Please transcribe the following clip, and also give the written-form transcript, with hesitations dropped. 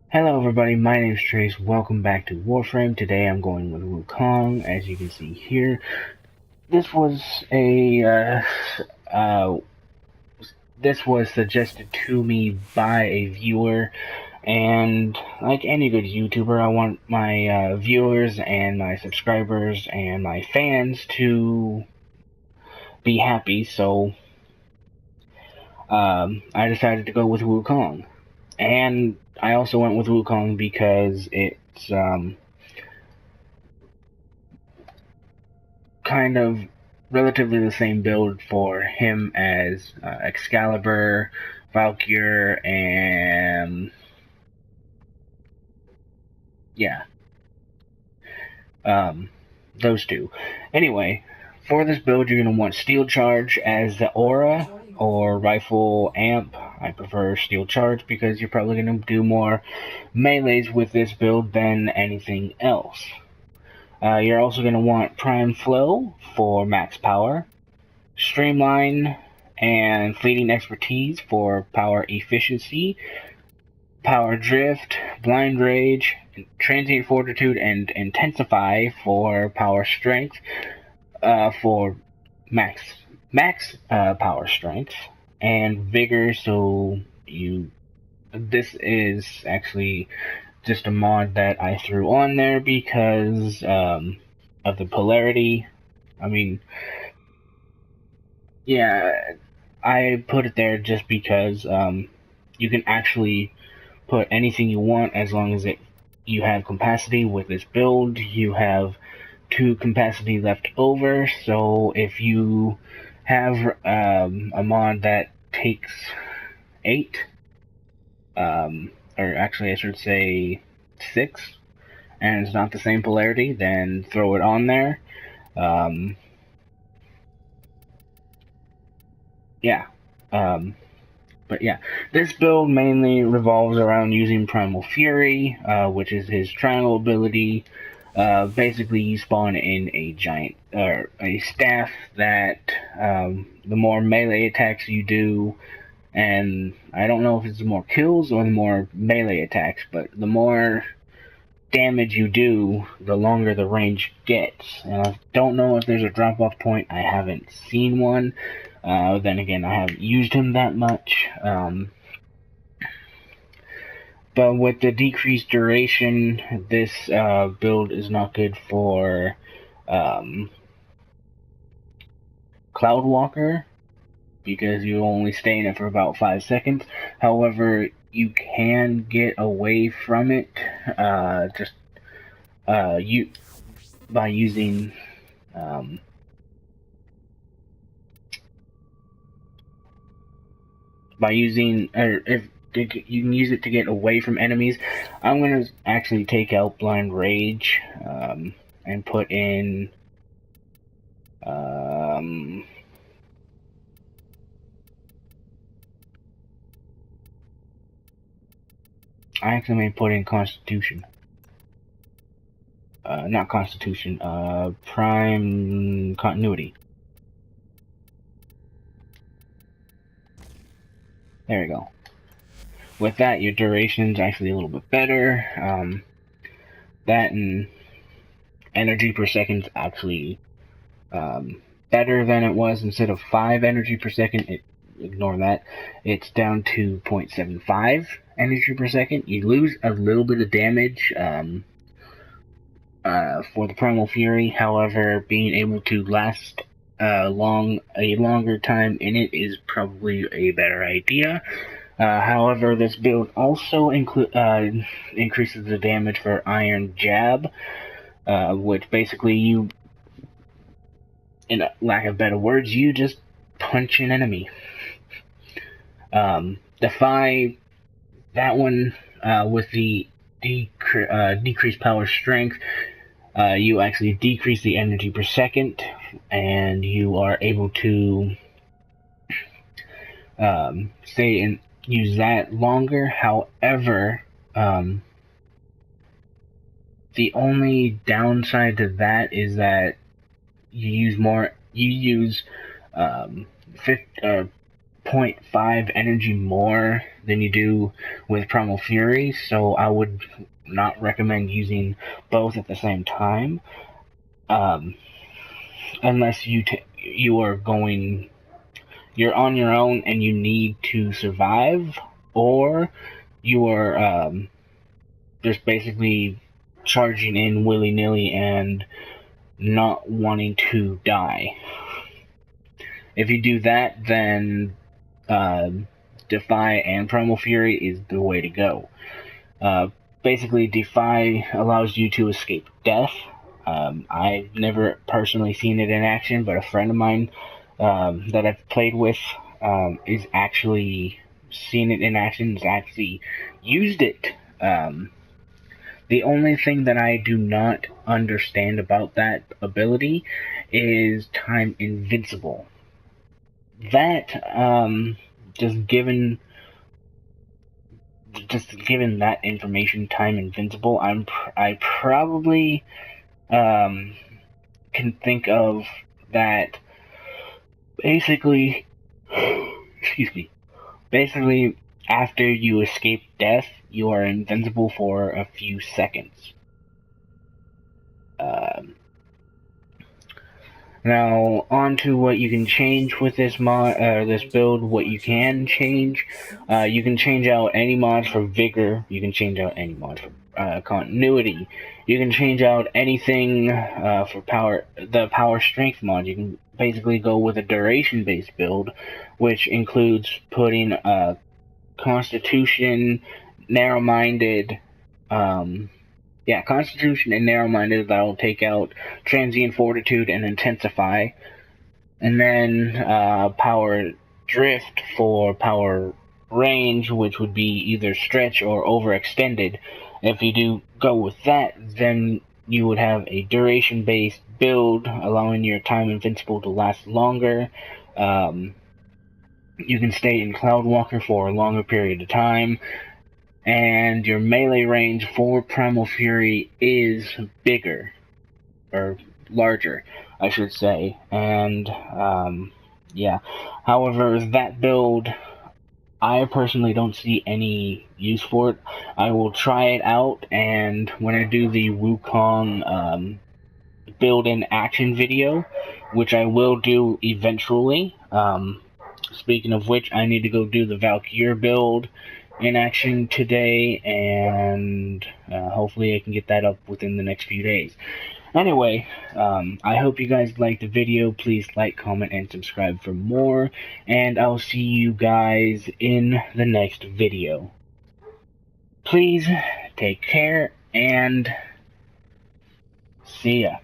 Hello everybody, my name is Trace. Welcome back to Warframe. Today I'm going with Wukong, as you can see here. This was a uh, this was suggested to me by a viewer, and like any good YouTuber, I want my viewers and my subscribers and my fans to be happy. So I decided to go with Wukong, and I also went with Wukong because it's kind of relatively the same build for him as Excalibur, Valkyr, and yeah, um, those two. Anyway, for this build, you're going to want Steel Charge as the aura or Rifle Amp. I prefer Steel Charge because you're probably going to do more melees with this build than anything else. You're also going to want Prime Flow for max power, Streamline and Fleeting Expertise for power efficiency, Power Drift, Blind Rage, Transient Fortitude, and Intensify for power strength, for max power strength, and Vigor. So this is actually just a mod that I threw on there because of the polarity. I mean, yeah, I put it there just because you can actually put anything you want as long as you have capacity. With this build, you have 2 capacity left over, so if you have a mod that takes 8, or actually I should say 6, and it's not the same polarity, then throw it on there. Yeah. But yeah, this build mainly revolves around using Primal Fury, which is his triangle ability. Basically, you spawn in a giant, or a staff that the more melee attacks you do, and I don't know if it's the more kills or the more melee attacks, but the more damage you do, the longer the range gets. And I don't know if there's a drop-off point. I haven't seen one. Then again, I haven't used him that much. But with the decreased duration, this build is not good for Cloudwalker because you only stay in it for about 5 seconds. However, you can get away from it just by using or if you can use it to get away from enemies. I'm gonna actually take out Blind Rage and put in I actually may put in Constitution. Not Constitution, Prime Continuity. There we go. With that, your duration's actually a little bit better. That and energy per second's actually better than it was. Instead of 5 energy per second, ignore that. It's down to 0.75 energy per second. You lose a little bit of damage for the Primal Fury. However, being able to last a longer time in it is probably a better idea. However, this build also increases the damage for Iron Jab, which basically you, in lack of better words, you just punch an enemy. Defy, that one with the decreased power strength, you actually decrease the energy per second, and you are able to stay and use that longer. However, the only downside to that is that you use 0.5 energy more than you do with Primal Fury, so I would not recommend using both at the same time, unless you're on your own and you need to survive, or you are just basically charging in willy-nilly and not wanting to die. If you do that, then Defy and Primal Fury is the way to go. Basically, Defy allows you to escape death. I've never personally seen it in action, but a friend of mine that I've played with is actually seen it in action, has actually used it. The only thing that I do not understand about that ability is Time Invincible. That, just given that information, Time Invincible, I probably can think of that basically, basically after you escape death, you are invincible for a few seconds. Now, on to what you can change with this this build. What you can change out any mods for Vigor. You can change out any mod for Continuity. You can change out anything for Power. The Power Strength mod. You can basically go with a duration-based build, which includes putting Constitution, Narrow-Minded. Constitution and Narrow-Minded, that'll take out Transient Fortitude and Intensify. And then Power Drift for Power Range, which would be either Stretch or Overextended. If you do go with that, then you would have a duration-based build, allowing your Time Invincible to last longer. You can stay in Cloudwalker for a longer period of time. And your melee range for Primal Fury is bigger, or larger, I should say. And, however, that build, I personally don't see any use for it. I will try it out, and when I do the Wukong build-in action video, which I will do eventually, speaking of which, I need to go do the Valkyrie build in action today, and hopefully I can get that up within the next few days. Anyway, I hope you guys liked the video. Please like, comment, and subscribe for more, and I'll see you guys in the next video. Please take care, and see ya.